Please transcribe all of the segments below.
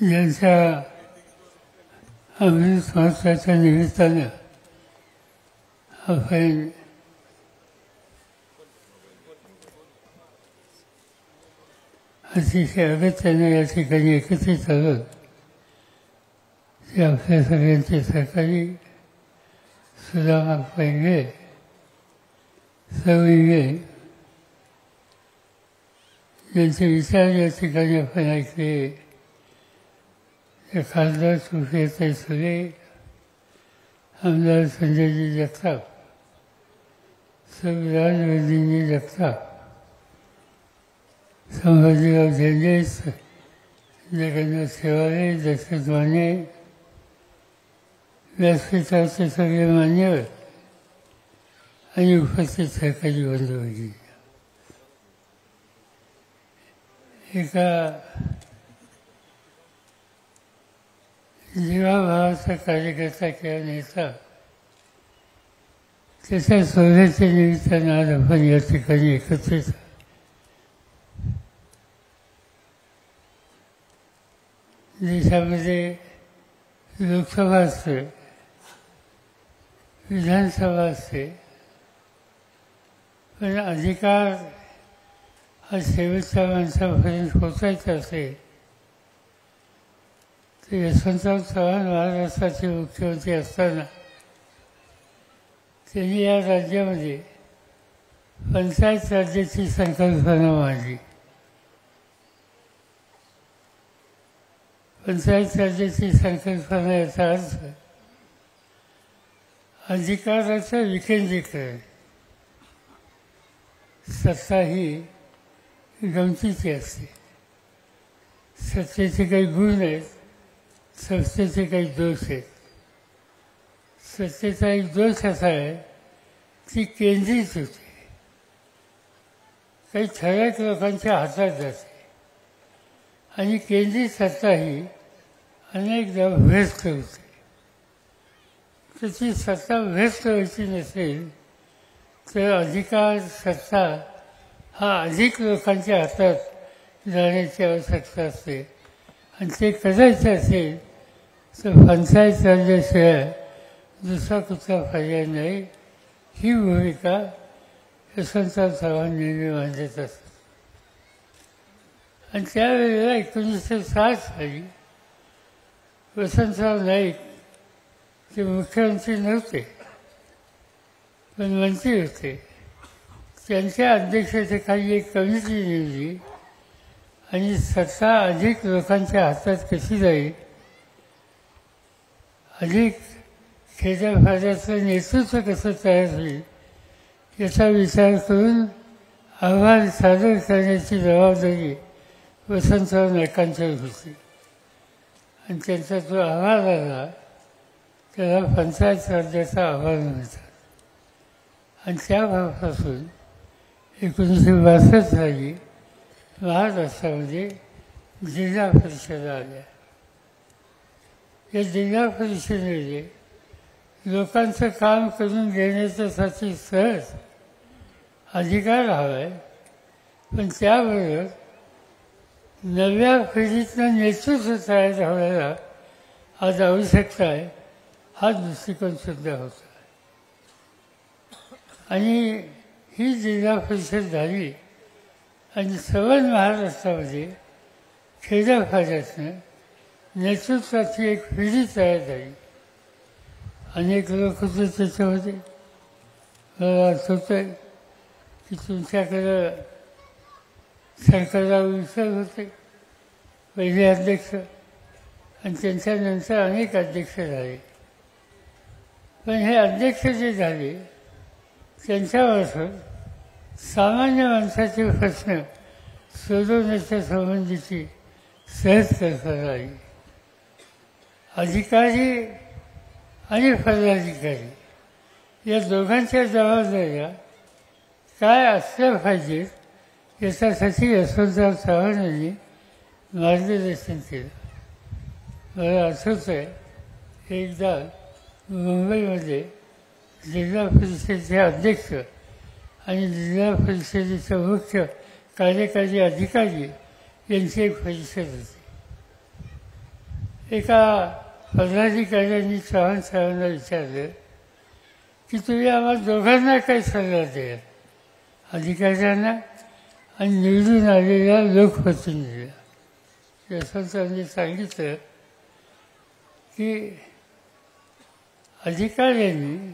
ज्यांच्या अमृत महोत्सवाच्या निमित्तानं आपण अतिशय अगत्यानं या ठिकाणी एकत्रित आलो ते आपल्या सगळ्यांचे सहकारी सुदामा पैंगे सविंगे ज्यांचे विचार या ठिकाणी आपण ऐकले ते खासदार सुप्रियाताई सुळे, आमदार संजयजी जगताप, सविराज वैद्यजी जगताप, संभाजीराव झेंडे, जगन्नाथ सेवारे, दशरथ माने, व्यासपीठाचे सगळे मान्यवर आणि उपस्थित सहकारी बंधू. एका जीवाभावाचा कार्यकर्ता किंवा नेता त्याच्या सोहळ्याच्या निमित्तानं आज आपण या ठिकाणी एकत्रित देशामध्ये लोकसभा असते, विधानसभा असते, पण अधिकार हा शेवटच्या माणसापर्यंत पोचायचा असेल तर यशवंतराव चव्हाण महाराष्ट्राचे मुख्यमंत्री असताना त्यांनी या राज्यामध्ये पंचायत राज्याची संकल्पना मांडली. पंचायत राज्याची संकल्पना याचा अर्थ अधिकाराचं विकेंद्रीकरण. सत्ता ही गमतीची असते, सत्तेचे काही गुण आहेत, सत्तेचे काही दोष आहेत. सत्तेचा एक दोष असा आहे ती केंद्रित होते, काही ठराविक लोकांच्या हातात जाते आणि केंद्रित सत्ता ही अनेकदा भ्रष्ट होते. तर ती सत्ता भ्रष्ट व्हायची नसेल तर अधिकार सत्ता हा अधिक लोकांच्या हातात जाण्याची आवश्यकता असते आणि ते करायचं असेल तर पंचायत राज्याशिवाय दुसरा कुठला पर्याय नाही. ही भूमिका यशवंतराव चव्हाण नेहमी मांडत असतात. आणि त्यावेळेला 1960 साली वसंतराव नाईक ते मुख्यमंत्री नव्हते पण मंत्री होते. त्यांच्या अध्यक्षतेखाली एक कमिटी नेमली आणि सत्ता अधिक लोकांच्या हातात कशी जाईल, अधिक खेड्यापाड्याचं नेतृत्व कसं तयार होईल याचा विचार करून अहवाल सादर करण्याची जबाबदारी वसंतराव नाईकांच्यावर होती. आणि त्यांचा जो अहवाल आला त्याला पंचायत राज्याचा अहवाल म्हणतात. आणि त्यापासून 1962 साली महाराष्ट्रामध्ये जिल्हा परिषदा आल्या. या जिल्हा परिषदेमध्ये लोकांचं काम करून घेण्याच्यासाठी सहज अधिकार हवा आहे, पण त्याबरोबर नव्या पिढीतलं नेतृत्व तयार होण्याला आज आवश्यकता आहे हा दृष्टिकोनसुद्धा होता. आणि ही जिल्हा परिषद झाली आणि सबंध महाराष्ट्रामध्ये खेड्यापाड्यातनं नेतृत्वाची एक पिढी तयार झाली. अनेक लोक होते त्याच्यामध्ये. मला आठवतं आहे की तुमच्याकडं शंकरराव विसर होते पहिले अध्यक्ष आणि त्यांच्यानंतर अनेक अध्यक्ष झाले. पण हे अध्यक्ष जे झाले त्यांच्यामार्फत सामान्य माणसाचे प्रश्न सोडवण्याच्या संबंधीची सहज कल्पना आली. अधिकारी आणि पदाधिकारी या दोघांच्या जबाबदाऱ्या काय असल्या पाहिजेत याच्यासाठी यशवंतराव चव्हाण यांनी मार्गदर्शन केलं. मला आठवतं आहे एकदा मुंबईमध्ये जिल्हा परिषदेचे अध्यक्ष आणि जिल्हा परिषदेचे मुख्य कार्यकारी अधिकारी यांची एक परिषद होती. एका पदाधिकाऱ्यांनी चव्हाण साहेबांना विचारलं की तुम्ही आम्हाला दोघांना काही सल्ला द्या, अधिकाऱ्यांना आणि निवडून आलेल्या लोकप्रतिनिधीला. यशवंतांनी सांगितलं की अधिकाऱ्यांनी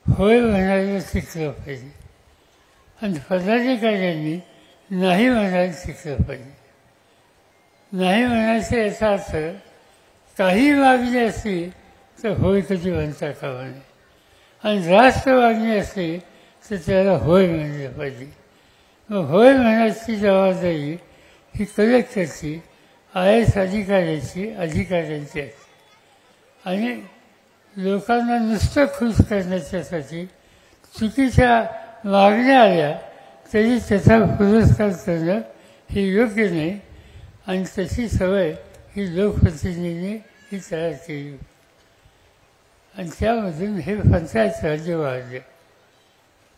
होय म्हणायला शिकलं पाहिजे आणि पदाधिकाऱ्यांनी नाही म्हणायला शिकलं पाहिजे. नाही म्हणायचं याचा अर्थ काही मागणी असली तर होय कधी म्हणता कामा नये आणि रास्त मागणी असली तर त्याला होय म्हणलं पाहिजे. मग होय म्हणायची जबाबदारी ही कलेक्टरची, IAS अधिकाऱ्याची, अधिकाऱ्यांची असते. आणि लोकांना नुसतं खुश करण्याच्यासाठी चुकीच्या मागण्या आल्या तरी त्याचा पुरस्कार करणं हे योग्य नाही आणि तशी सवय ही लोकप्रतिनिधींनी ही तयार केली आणि त्यामधून हे पंचायत राज्य वाढले.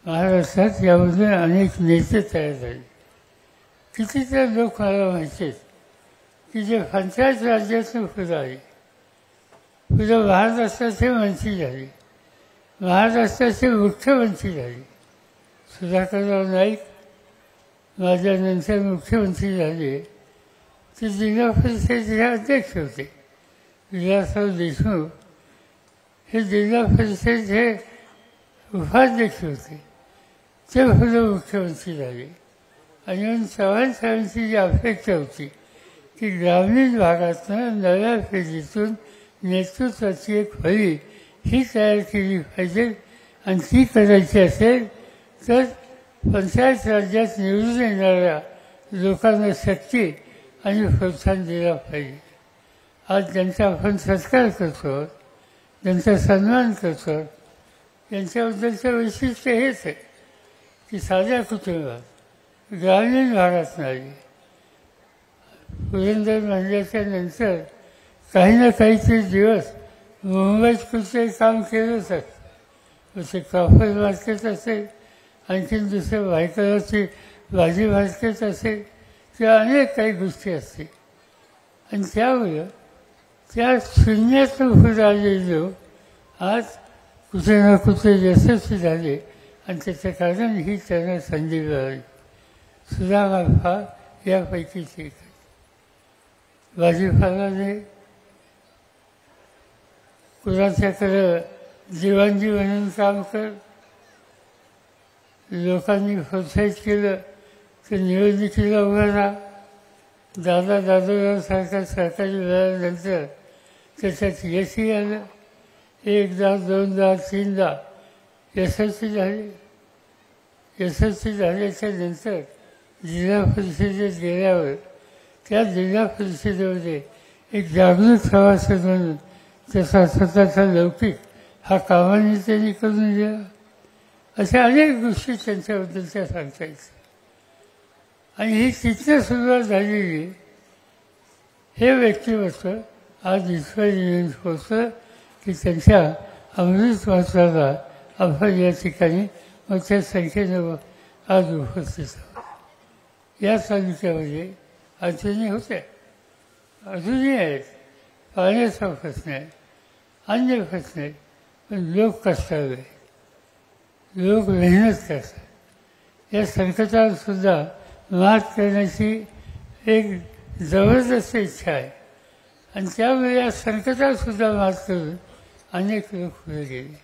महाराष्ट्रात यामधून अनेक नेते तयार झाले. कितीतरी लोक मला माहिती आहेत की जे पंचायत राज्यातून पुढे आले, पुढे महाराष्ट्राचे मंत्री झाले, महाराष्ट्राचे मुख्यमंत्री झाले. सुधाकरराव नाईक माझ्यानंतर मुख्यमंत्री झाले, ते जिल्हा परिषदेचे अध्यक्ष होते. विलासराव देशमुख हे जिल्हा परिषदेचे उपाध्यक्ष होते, ते पुढे मुख्यमंत्री झाले. आणि म्हणून चव्हाण साहेबांची जी अपेक्षा होती की ग्रामीण भागातून नव्या पिढीतून नेतृत्वाची एक फळी ही तयार केली पाहिजे आणि ती करायची असेल तर पंचायत राज्यात निवडून येणाऱ्या लोकांना शक्ती आणि प्रोत्साहन दिलं पाहिजे. आज ज्यांचा आपण सत्कार करतो, ज्यांचा सन्मान करतो, यांच्याबद्दलचं वैशिष्ट्य हेच आहे की साध्या कुटुंबात ग्रामीण भागात नाही. पुरंदर म्हणल्याच्या नंतर काही ना काहीतरी दिवस मुंबईत कुठेही काम केलंच असतं. जसे कापड मार्केट असेल, आणखीन दुसरं भायकराची भाजी मार्केट असेल, किंवा अनेक काही गोष्टी असतील. आणि त्यामुळं त्या शून्यातून पुढे आलेले लोक आज कुठे ना कुठे यशस्वी झाले आणि त्याचं कारण ही त्यांना संधी मिळाली. सुदामा यापैकीच एक. भाजीपालाने कुणाच्याकडं दिवाणजी म्हणून काम कर, लोकांनी प्रोत्साहित केलं तर निवडणुकीला उभं राहा. दादा दादोरावसारख्या सरकारी मिळाल्यानंतर त्याच्यात यशही आलं. 1दा 2दा 3दा यशस्वी झाले. यशस्वी झाल्याच्या नंतर जिल्हा परिषदेत गेल्यावर त्या जिल्हा परिषदेमध्ये एक जागृत सभासद म्हणून त्याचा स्वतःचा लौकिक हा कामाने त्यांनी करून दिला. अशा अनेक गोष्टी त्यांच्याबद्दलच्या सांगता येतात. आणि ही तिथं सुरुवात झालेली हे व्यक्तिमत्व आज इथपर्यंत पोचलं की त्यांच्या अमृत महोत्सवाला आपण या ठिकाणी मोठ्या संख्येनं आज उपस्थित आहोत. या तालुक्यामध्ये अडचणी होत्या, अजूनही आहेत. पाण्याचा प्रश्न आहे, अन्य प्रश्न आहेत, पण लोक कष्टाळू आहेत, लोक मेहनत करतात. या संकटावर सुद्धा मात करण्याची एक जबरदस्त इच्छा आहे आणि त्यामुळे या संकटावर सुद्धा मात करून अनेक लोक पुढे गेले.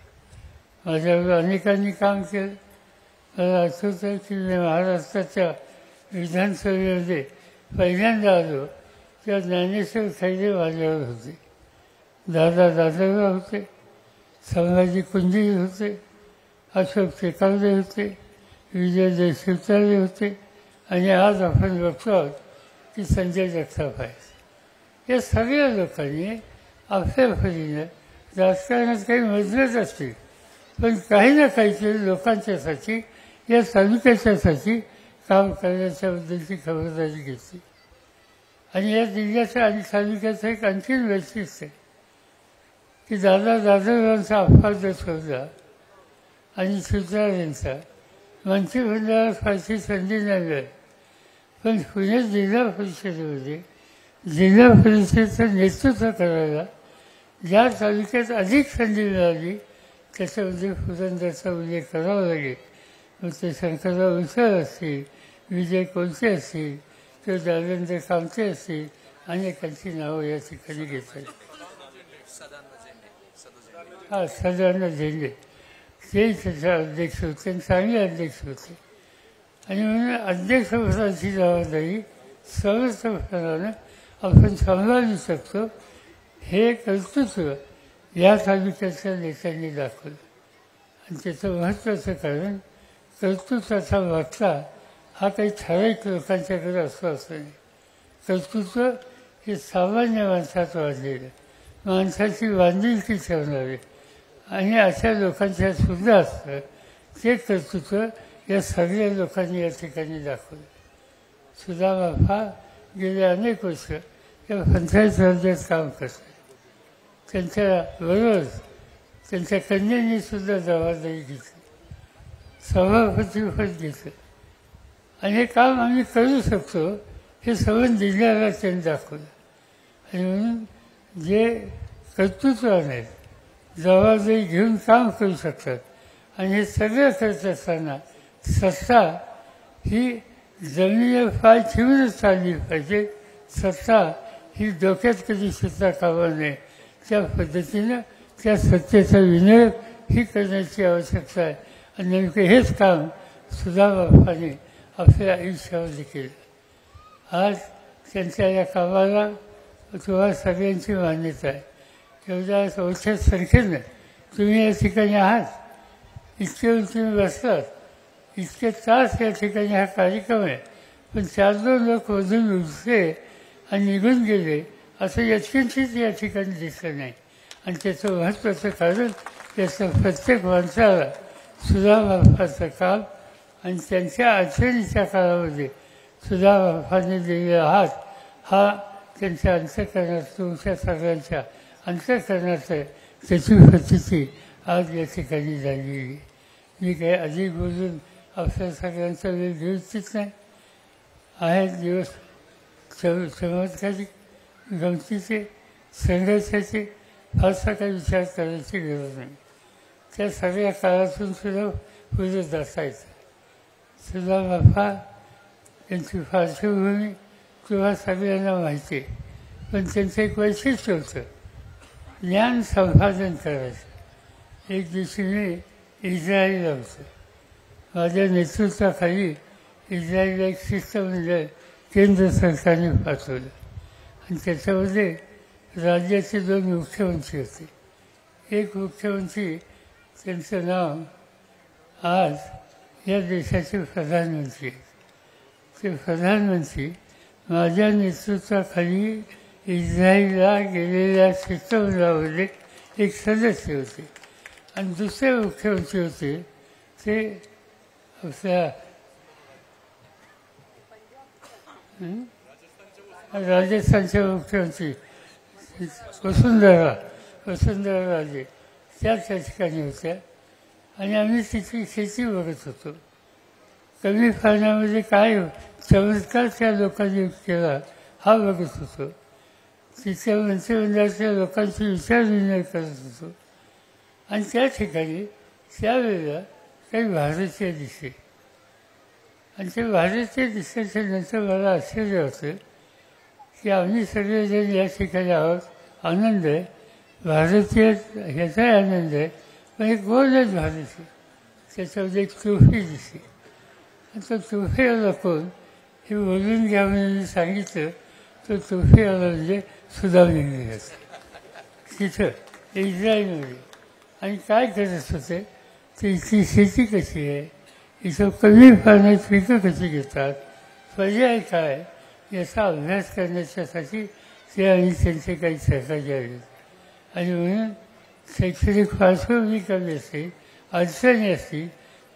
माझ्यावर अनेकांनी काम केलं. मला आठवतं की मी महाराष्ट्राच्या विधानसभेमध्ये पहिल्यांदा आलो तेव्हा ज्ञानेश्वर खैरे माझ्यावर होते, दादा दादोबा होते, संभाजी कुंजी होते, अशोक टेकावले होते, विजय देशमुखले होते आणि आज आपण बघतो आहोत की संजय जगताप आहेत. या सगळ्या लोकांनी आपल्या परीनं राजकारणात काही मजलच असतील पण काही ना काहीतरी लोकांच्यासाठी, या तालुक्याच्यासाठी काम करण्याच्याबद्दलची खबरदारी घेतली. आणि या जिल्ह्याचं आणि तालुक्याचं एक आणखीन वैशिष्ट्य आहे की दादा दादोबांचा अपवाद ठेवला आणि सुतारांचा मंत्रिमंडळात फारशी संधी नाही मिळाली. पण पुणे जिल्हा परिषदेमध्ये जिल्हा परिषदेचं नेतृत्व करायला ज्या तालुक्यात अधिक संधी मिळाली त्याच्यामध्ये पुरंदरचा उल्लेख करावा लागेल. मग ते शंकरराव विशाल असतील, विजय कोलते असतील किंवा जालंधर कामते असतील, अनेकांची नावं या ठिकाणी घेतात. हा सदानंद झेंडे ते त्याचे अध्यक्ष होते आणि चांगले अध्यक्ष होते. आणि म्हणून अध्यक्षपदाची जबाबदारी सर्वसाधारण आपण सांभाळू शकतो हे कर्तृत्व या तालुक्याच्या नेत्यांनी दाखवलं. आणि त्याचं महत्त्वाचं कारण कर्तृत्वाचा वागता हा काही ठराविक लोकांच्याकडे असतो असं नाही. कर्तृत्व हे सामान्य माणसात वाढलेलं, माणसाची बांधिलकी ठेवणारे आणि अशा लोकांच्या सुद्धा असतं. ते कर्तृत्व या सगळ्या लोकांनी या ठिकाणी दाखवलं. सुदामा गेले अनेक वर्ष या पंचायत राज्यात काम करतात. त्यांच्याबरोबर त्यांच्या कन्यांनी सुद्धा जबाबदारी घेतली, सभापतीपद घेतलं. आणि हे काम आम्ही करू शकतो हे संबंध जिल्ह्याला त्यांनी दाखवलं. आणि म्हणून जे कर्तृत्वाने जबाबदारी घेऊन काम करू शकतात आणि हे सगळं करत असताना सत्ता ही जमिनीवर पाय ठेवूनच चालली पाहिजे. सत्ता ही डोक्यात कधी सुद्धा कामा नये. त्या पद्धतीनं त्या सत्तेचा विनियोग ही करण्याची आवश्यकता आहे. आणि नेमकं हेच काम सुदामाने आपल्या आयुष्यामध्ये केलं. आज त्यांच्या या कामाला तुम्हाला सगळ्यांची मान्यता आहे. एवढ्या ओछ्या संख्येनं तुम्ही या ठिकाणी आहात. इतके वेळ तुम्ही बसलात, इतके तास या ठिकाणी हा कार्यक्रम आहे. पण 4-2 लोक मधून उठले आणि निघून गेले असं यत्किंचित या ठिकाणी दिसलं नाही. आणि त्याचं महत्त्वाचं कारण त्याचं प्रत्येक माणसाला सुदामाचं काम आणि त्यांच्या अडचणीच्या काळामध्ये सुदामाने दिलेला हात हा त्यांच्या अंतःकरणात, तुमच्या सगळ्यांच्या अंतःकरणात आहे. त्याची प्रचिती आज या ठिकाणी झालेली. मी काही अधिक बोलून आपल्या सगळ्यांचा वेळ घेऊ इच्छित नाही. आहेत दिवस चमत्कारिक, गमतीचे, संघर्षाचे, फारसा काही विचार करायची गरज नाही. त्या सगळ्या काळातून सुद्धा पुढे जाता येतं. सुदामा यांची पार्श्वभूमी तुम्हा सगळ्यांना माहिती आहे. पण त्यांचं एक वैशिष्ट्य होतं, ज्ञान संपादन करायचं. एक दिवशी मी इस्रायलला होतो. माझ्या नेतृत्वाखाली इस्रायलला एक शिष्टमंडळ केंद्र सरकारने पाठवलं. आणि त्याच्यामध्ये राज्याचे 2 मुख्यमंत्री होते. एक मुख्यमंत्री त्यांचं नाव आज या देशाचे प्रधानमंत्री आहेत. ते प्रधानमंत्री माझ्या नेतृत्वाखाली इस्रायलला गेलेल्या शिष्टमंडळामध्ये एक सदस्य होते. आणि दुसरे मुख्यमंत्री होते ते आपल्या राजस्थानचे मुख्यमंत्री वसुंधरा राजे त्या ठिकाणी होत्या. आणि आम्ही तिची शेती बघत होतो. कमी पाण्यामध्ये काय चमत्कार त्या लोकांनी केला हा बघत होतो. तिथल्या मंत्रिमंडळातल्या लोकांची विचारविनिमय करत होतो. आणि त्या ठिकाणी त्यावेळेला काही भारतीय दिसले. आणि ते भारतीय दिसल्याच्या नंतर मला आश्चर्य होतं की आम्ही सगळेजण या ठिकाणी आहोत, आनंद आहे, भारतीय ह्याचाही आनंद आहे. पण एक गोलच भारतीय, त्याच्यामध्ये एक ट्रॉफी दिसली. आणि तो ट्रॉफीवाला कोण हे बोलून घ्या म्हणून सांगितलं. तो ट्रॉफीवाला म्हणजे सुदाम इंग्रज तिथं इस्रायलमध्ये. आणि काय करत होते ते, इथली शेती कशी आहे, इथं कमी पाण्यात पिकं कशी घेतात, पर्याय काय याचा अभ्यास करण्याच्यासाठी ते आणि त्यांचे काही सहकारी आले. आणि म्हणून शैक्षणिक पार्श्वभूमी कमी असते, अडचणी असतील,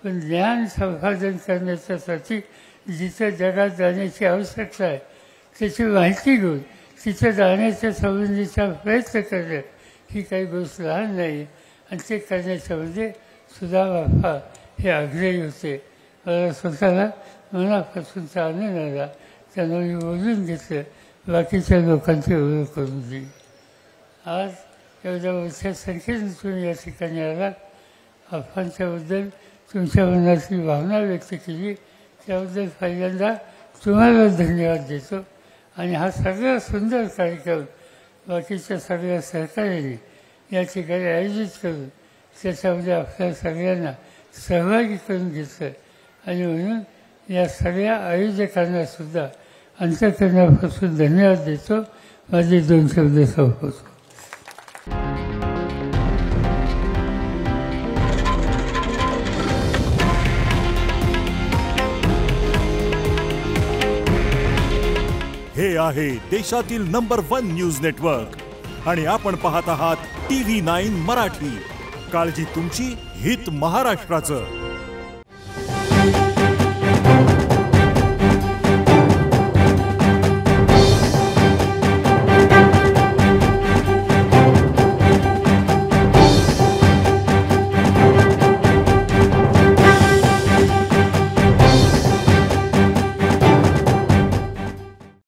पण ज्ञान संपादन करण्याच्यासाठी जिथं जगात जाण्याची आवश्यकता आहे त्याची माहिती घेऊन तिथं जाण्याच्या संबंधीचा प्रयत्न करणं ही काही गोष्ट लहान नाही. आणि ते करण्याच्यामध्ये सुदामा हे आग्रही होते. मला स्वतःला मनापासूनचा आनंद आला. त्यांना मी बोलून घेतलं. बाकीच्या लोकांची ओळख करून दिली. आज एवढ्या मोठ्या संख्येने तुम्ही या ठिकाणी आलात, आप्पांच्याबद्दल तुमच्या मनाची भावना व्यक्त केली, त्याबद्दल पहिल्यांदा तुम्हाला धन्यवाद देतो. आणि हा सगळा सुंदर कार्यक्रम बाकीच्या सगळ्या सहकार्याने या ठिकाणी आयोजित करून त्याच्यामध्ये आपल्या सगळ्यांना सहभागी करून घेतलं. आणि म्हणून या सगळ्या आयोजकांनासुद्धा अंतःकरणापासून धन्यवाद देतो. माझे 2 शब्द संपवतो. हे आहे देशातील नंबर 1 न्यूज नेटवर्क आणि आपण पाहत आहात TV9 मराठी. काळजी तुमची, हित महाराष्ट्राचं.